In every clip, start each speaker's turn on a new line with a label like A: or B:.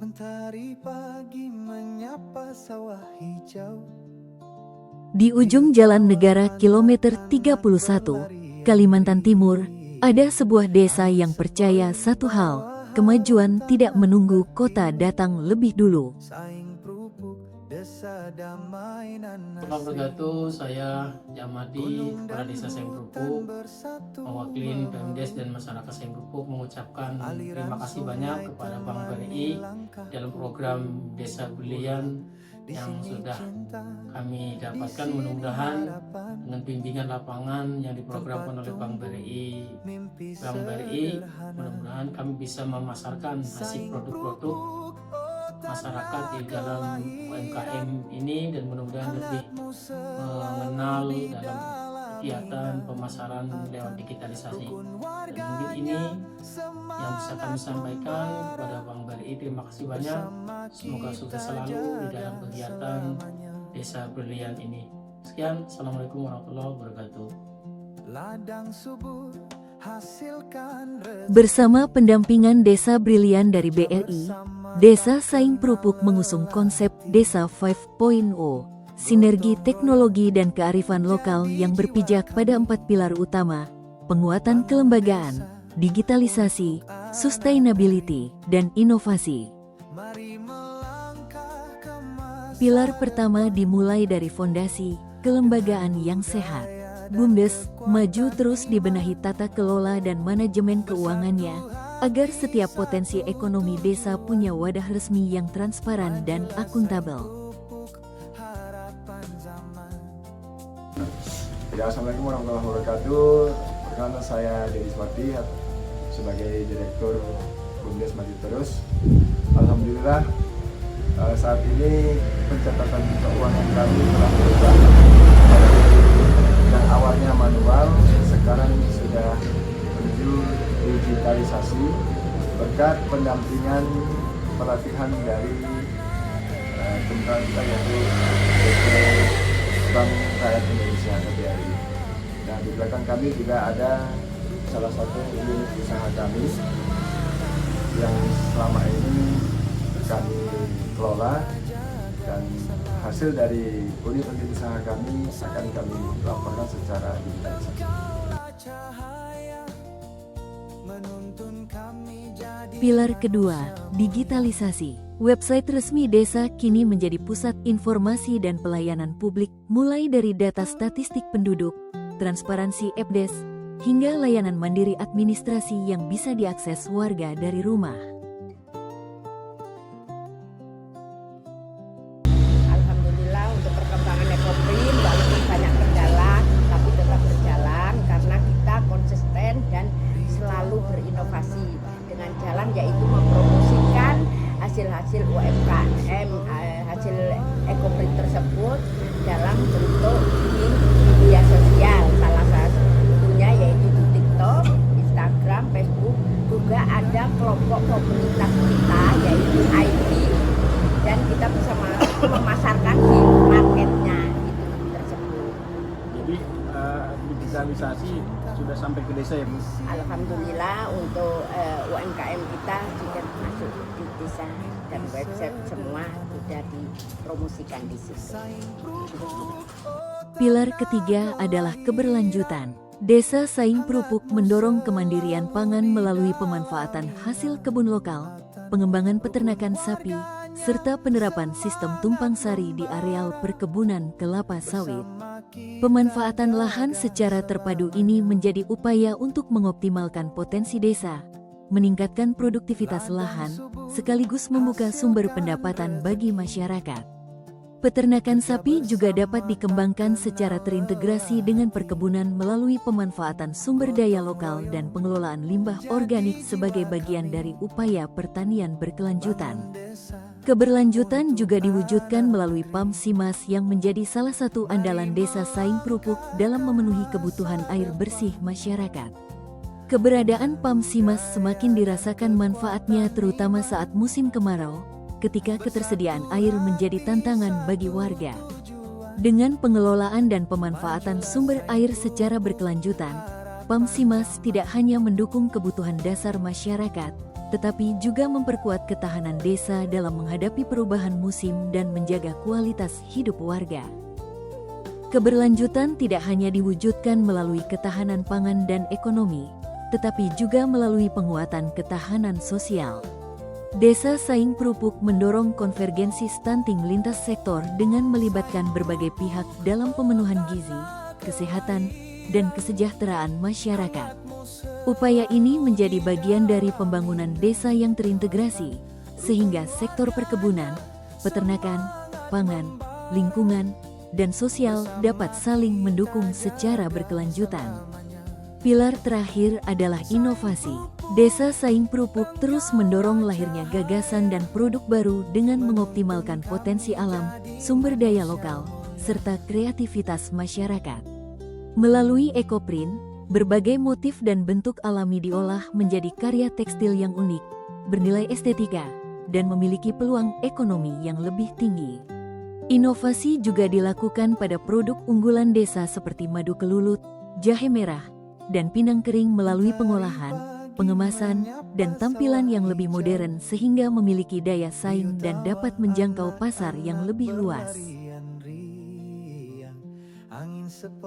A: Mentari pagi menyapa sawah hijau.
B: Di ujung Jalan Negara kilometer 31, Kalimantan Timur, ada sebuah desa yang percaya satu hal, kemajuan tidak menunggu kota datang lebih dulu.
A: Saing kerupuk desa damai nanas.
C: Wabarakatuh, saya Jamadi, Kepala Desa Saing-Kerupuk, mewakili Pemdes dan masyarakat Saing-Kerupuk mengucapkan terima kasih banyak kepada Bank BRI dalam program Desa Brilian yang sudah kami dapatkan. Mudah-mudahan dengan bimbingan lapangan yang diprogramkan oleh Bank BRI, mudah-mudahan kami bisa memasarkan hasil produk-produk masyarakat di dalam UMKM ini, dan mudah-mudahan lebih mengenal dalam kegiatan pemasaran lewat digitalisasi. Dan mungkin ini yang bisa kami sampaikan kepada Bank BRI. Terima kasih banyak, semoga sukses selalu di dalam kegiatan Desa Brilian ini. Sekian, Assalamualaikum warahmatullahi wabarakatuh.
A: Ladang subur hasilkan
B: Bersama pendampingan Desa Brilian dari BRI, Desa Saing-Kerupuk mengusung konsep Desa 5.0, sinergi teknologi dan kearifan lokal yang berpijak pada 4 pilar utama, penguatan kelembagaan, digitalisasi, sustainability, dan inovasi.
A: Mari melangkah ke masa.
B: Pilar pertama dimulai dari fondasi, kelembagaan yang sehat. BUMDes maju terus dibenahi tata kelola dan manajemen keuangannya, agar setiap potensi ekonomi desa punya wadah resmi yang transparan dan akuntabel.
D: Assalamualaikum warahmatullahi wabarakatuh. Perkenalkan, saya Dedi Smarty sebagai Direktur BUMDes Maju Terus. Alhamdulillah, saat ini pencatatan keuangan kami telah berubah. Yang awalnya manual, sekarang sudah menuju digitalisasi berkat pendampingan pelatihan dari tentang kita, yaitu Bank Rakyat Indonesia (BRI). Dan di belakang kami juga ada salah satu unit usaha kami yang selama ini kami kelola, dan hasil dari unit-unit usaha kami akan kami laporkan secara digitalisasi.
B: Pilar kedua, digitalisasi. Website resmi desa kini menjadi pusat informasi dan pelayanan publik, mulai dari data statistik penduduk, transparansi AppDes, hingga layanan mandiri administrasi yang bisa diakses warga dari rumah.
E: Alhamdulillah, untuk perkembangan Ekoprim walaupun banyak kendala tapi tetap berjalan karena kita konsisten dan selalu berinovasi dengan jalan, yaitu mempromosikan hasil-hasil UMKM, hasil Ekoprim tersebut dalam bentuk media sosial, salah satunya yaitu di TikTok, Instagram, Facebook. Juga ada kelompok komunitas kita yaitu IT, dan kita bisa memasarkan di marketnya itu tersebut.
F: Jadi digitalisasi sudah sampai ke desa ya Bu?
E: Alhamdulillah, untuk UMKM kita sudah masuk di desa dan website semua sudah dipromosikan di situ.
B: Pilar ketiga adalah keberlanjutan. Desa Saing-Kerupuk mendorong kemandirian pangan melalui pemanfaatan hasil kebun lokal, pengembangan peternakan sapi, serta penerapan sistem tumpang sari di areal perkebunan kelapa sawit. Pemanfaatan lahan secara terpadu ini menjadi upaya untuk mengoptimalkan potensi desa, meningkatkan produktivitas lahan, sekaligus membuka sumber pendapatan bagi masyarakat. Peternakan sapi juga dapat dikembangkan secara terintegrasi dengan perkebunan melalui pemanfaatan sumber daya lokal dan pengelolaan limbah organik sebagai bagian dari upaya pertanian berkelanjutan. Keberlanjutan juga diwujudkan melalui PAM Simas yang menjadi salah satu andalan desa Saing-Kerupuk dalam memenuhi kebutuhan air bersih masyarakat. Keberadaan PAM Simas semakin dirasakan manfaatnya terutama saat musim kemarau, ketika ketersediaan air menjadi tantangan bagi warga. Dengan pengelolaan dan pemanfaatan sumber air secara berkelanjutan, PAM Simas tidak hanya mendukung kebutuhan dasar masyarakat, tetapi juga memperkuat ketahanan desa dalam menghadapi perubahan musim dan menjaga kualitas hidup warga. Keberlanjutan tidak hanya diwujudkan melalui ketahanan pangan dan ekonomi, tetapi juga melalui penguatan ketahanan sosial. Desa Saing Prupuk mendorong konvergensi stunting lintas sektor dengan melibatkan berbagai pihak dalam pemenuhan gizi, kesehatan, dan kesejahteraan masyarakat. Upaya ini menjadi bagian dari pembangunan desa yang terintegrasi, sehingga sektor perkebunan, peternakan, pangan, lingkungan, dan sosial dapat saling mendukung secara berkelanjutan. Pilar terakhir adalah inovasi. Desa Saing Prupuk terus mendorong lahirnya gagasan dan produk baru dengan mengoptimalkan potensi alam, sumber daya lokal, serta kreativitas masyarakat. Melalui ekoprint, berbagai motif dan bentuk alami diolah menjadi karya tekstil yang unik, bernilai estetika, dan memiliki peluang ekonomi yang lebih tinggi. Inovasi juga dilakukan pada produk unggulan desa seperti madu kelulut, jahe merah, dan pinang kering melalui pengolahan, pengemasan, dan tampilan yang lebih modern sehingga memiliki daya saing dan dapat menjangkau pasar yang lebih luas.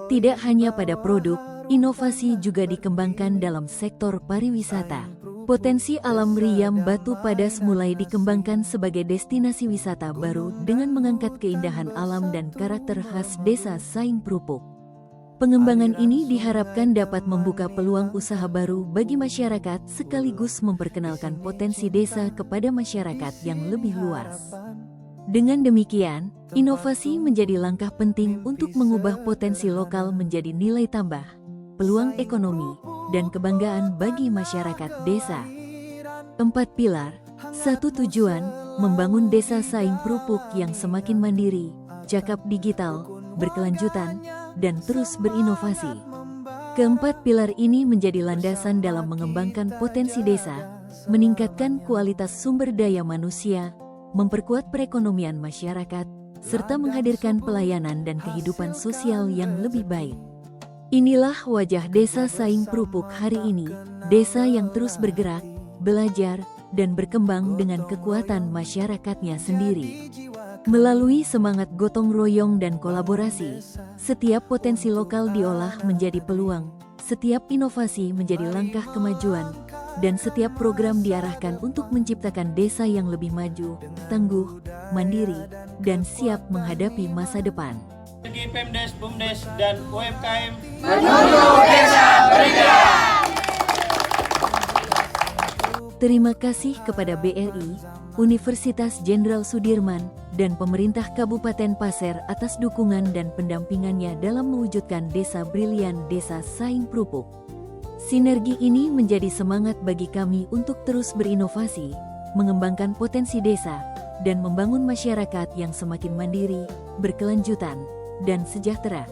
B: Tidak hanya pada produk, inovasi juga dikembangkan dalam sektor pariwisata. Potensi alam Riam Batu Padas mulai dikembangkan sebagai destinasi wisata baru dengan mengangkat keindahan alam dan karakter khas desa Saing Prupuk. Pengembangan ini diharapkan dapat membuka peluang usaha baru bagi masyarakat sekaligus memperkenalkan potensi desa kepada masyarakat yang lebih luas. Dengan demikian, inovasi menjadi langkah penting untuk mengubah potensi lokal menjadi nilai tambah, peluang ekonomi, dan kebanggaan bagi masyarakat desa. 4 pilar, 1 tujuan, membangun desa Saing Prupuk yang semakin mandiri, cakap digital, berkelanjutan, dan terus berinovasi. Keempat pilar ini menjadi landasan dalam mengembangkan potensi desa, meningkatkan kualitas sumber daya manusia, memperkuat perekonomian masyarakat, serta menghadirkan pelayanan dan kehidupan sosial yang lebih baik. Inilah wajah desa Saing Prupuk hari ini, desa yang terus bergerak, belajar, dan berkembang dengan kekuatan masyarakatnya sendiri. Melalui semangat gotong royong dan kolaborasi, setiap potensi lokal diolah menjadi peluang, setiap inovasi menjadi langkah kemajuan, dan setiap program diarahkan untuk menciptakan desa yang lebih maju, tangguh, mandiri, dan siap menghadapi masa depan.
C: Bagi Pemdes, Bumdes, dan UMKM
B: Terima kasih kepada BRI, Universitas Jenderal Sudirman, dan pemerintah Kabupaten Pasir atas dukungan dan pendampingannya dalam mewujudkan Desa Brilian Desa Saing Prupuk. Sinergi ini menjadi semangat bagi kami untuk terus berinovasi, mengembangkan potensi desa, dan membangun masyarakat yang semakin mandiri, berkelanjutan, dan sejahtera.